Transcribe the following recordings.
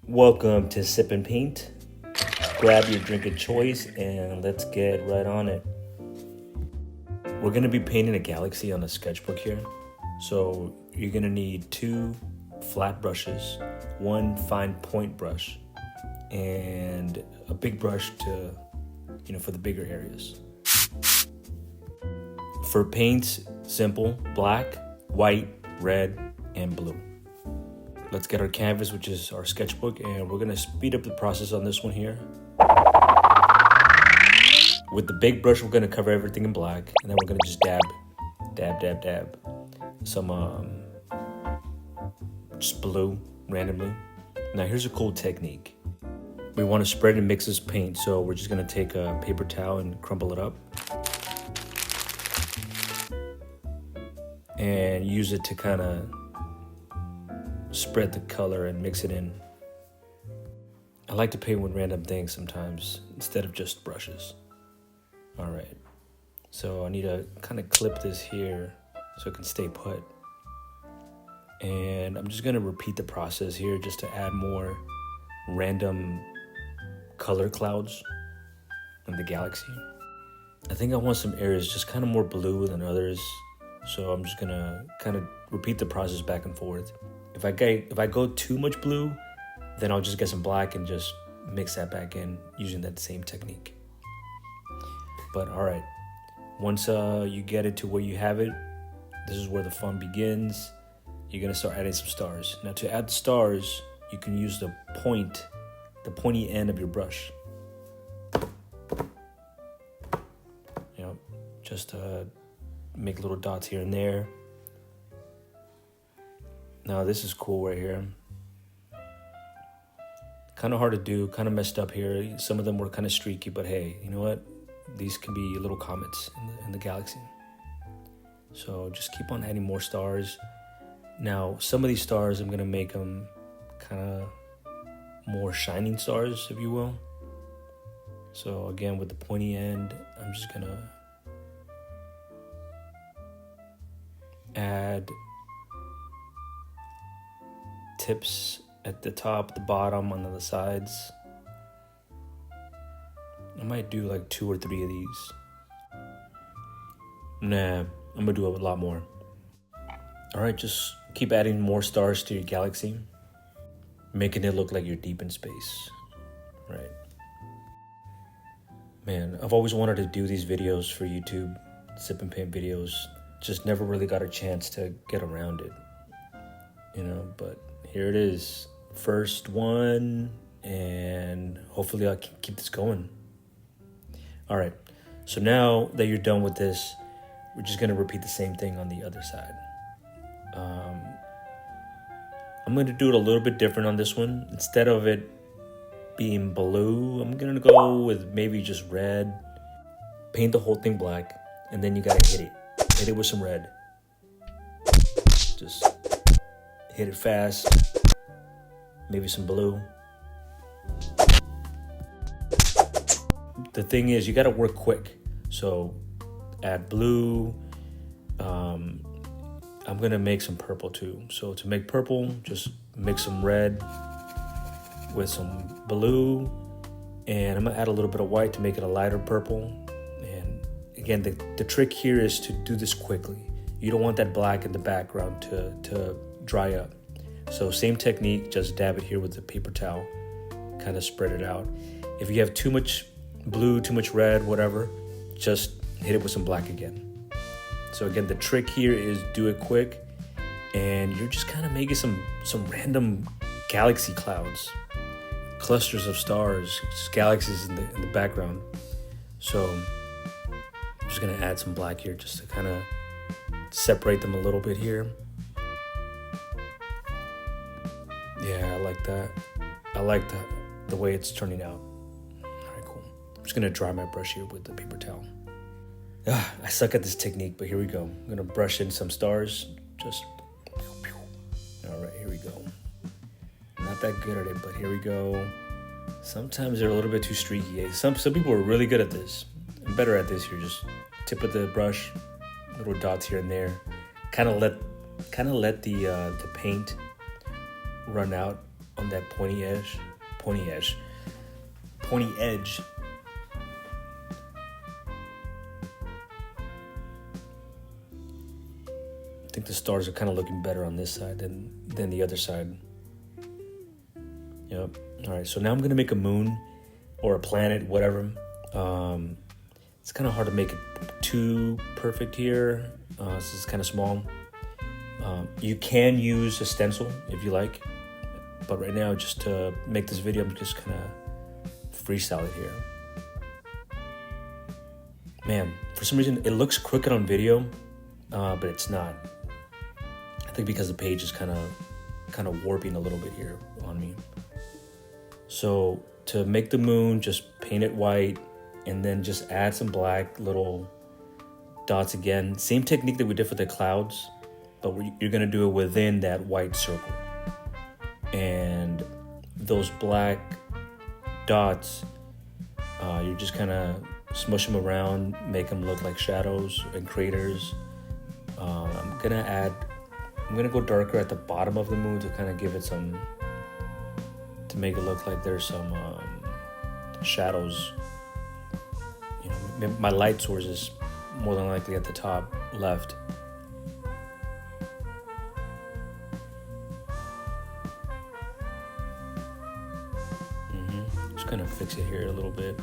Welcome to Sip and Paint. Grab your drink of choice and let's get right on it. We're gonna be painting a galaxy on a sketchbook here. So you're gonna need 2 flat brushes, 1 fine point brush, and a big brush to, for the bigger areas. For paints, simple, black, white, red, and blue. Let's get our canvas, which is our sketchbook, and we're gonna speed up the process on this one here. With the big brush, we're gonna cover everything in black, and then we're gonna just dab some just blue randomly. Now here's a cool technique. We want to spread and mix this paint, so we're just gonna take a paper towel and crumple it up and use it to kind of spread the color and mix it in. I like to paint with random things sometimes instead of just brushes. All right, so I need to kind of clip this here so it can stay put. And I'm just gonna repeat the process here just to add more random color clouds in the galaxy. I think I want some areas just kind of more blue than others. So I'm just gonna kind of repeat the process back and forth. If I go too much blue, then I'll just get some black and just mix that back in using that same technique. But all right, once you get it to where you have it, this is where the fun begins. You're gonna start adding some stars. Now to add stars, you can use the pointy end of your brush. Just make little dots here and there. Now this is cool right here. Kind of hard to do, kind of messed up here. Some of them were kind of streaky, but hey, you know what? These can be little comets in the galaxy. So just keep on adding more stars. Now, some of these stars, I'm gonna make them kind of more shining stars, if you will. So again, with the pointy end, I'm just gonna add tips at the top, the bottom, on the sides. I might do like 2 or 3 of these. Nah, I'm gonna do a lot more. All right, just keep adding more stars to your galaxy, making it look like you're deep in space, right? Man, I've always wanted to do these videos for YouTube, sip and paint videos, just never really got a chance to get around it, but here it is, first one, and hopefully I can keep this going. All right, so now that you're done with this, we're just gonna repeat the same thing on the other side. I'm gonna do it a little bit different on this one. Instead of it being blue, I'm gonna go with maybe just red. Paint the whole thing black, and then you gotta hit it with some red. Just hit it fast, maybe some blue. The thing is, you gotta work quick. So add blue. I'm gonna make some purple too. So to make purple, just mix some red with some blue, and I'm gonna add a little bit of white to make it a lighter purple. And again, the trick here is to do this quickly. You don't want that black in the background to dry up. So same technique, just dab it here with the paper towel, kind of spread it out. If you have too much blue, too much red, whatever, just hit it with some black again. So again, the trick here is do it quick, and you're just kind of making some random galaxy clouds, clusters of stars, just galaxies in the background. So I'm just gonna add some black here just to kind of separate them a little bit here. Yeah, I like that. I like the way it's turning out. All right, cool. I'm just gonna dry my brush here with the paper towel. I suck at this technique, but here we go. I'm gonna brush in some stars. Just, all right, here we go. Not that good at it, but here we go. Sometimes they're a little bit too streaky. Some people are really good at this. I'm better at this here. Just tip of the brush, little dots here and there. Kind of let the paint run out on that pointy edge. I think the stars are kind of looking better on this side than the other side. Yep. All right, so now I'm gonna make a moon or a planet, whatever. It's kind of hard to make it too perfect here. This is kind of small. You can use a stencil if you like, but right now, just to make this video, I'm just kind of freestyle it here. Man, for some reason, it looks crooked on video, but it's not. I think because the page is kind of warping a little bit here on me. So to make the moon, just paint it white and then just add some black little dots again. Same technique that we did for the clouds, but you're gonna do it within that white circle. And those black dots, you're just kind of smush them around, make them look like shadows and craters. I'm gonna go darker at the bottom of the moon to kind of give it some, to make it look like there's some shadows. You know, my light source is more than likely at the top left. Just kind of fix it here a little bit.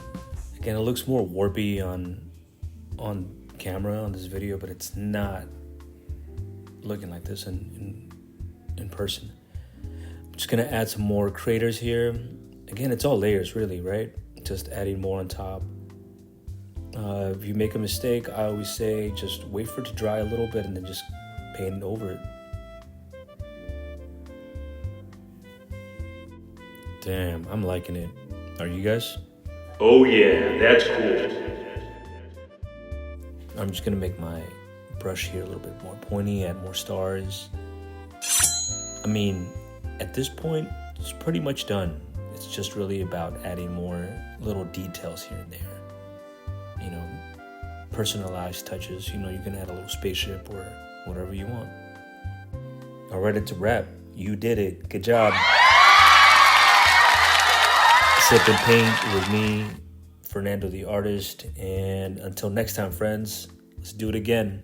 Again, it looks more warpy on camera on this video, but it's not looking like this in person. I'm just gonna add some more craters here. Again, it's all layers really, right? Just adding more on top. If you make a mistake, I always say just wait for it to dry a little bit and then just paint it over it. Damn, I'm liking it. Are you guys? Oh yeah, that's cool. I'm just gonna make my brush here a little bit more pointy, add more stars. I mean, at this point, it's pretty much done. It's just really about adding more little details here and there. You know, personalized touches. You know, you can add a little spaceship or whatever you want. All right, it's a wrap. You did it. Good job. Sip and paint with me, Fernando the artist. And until next time, friends, let's do it again.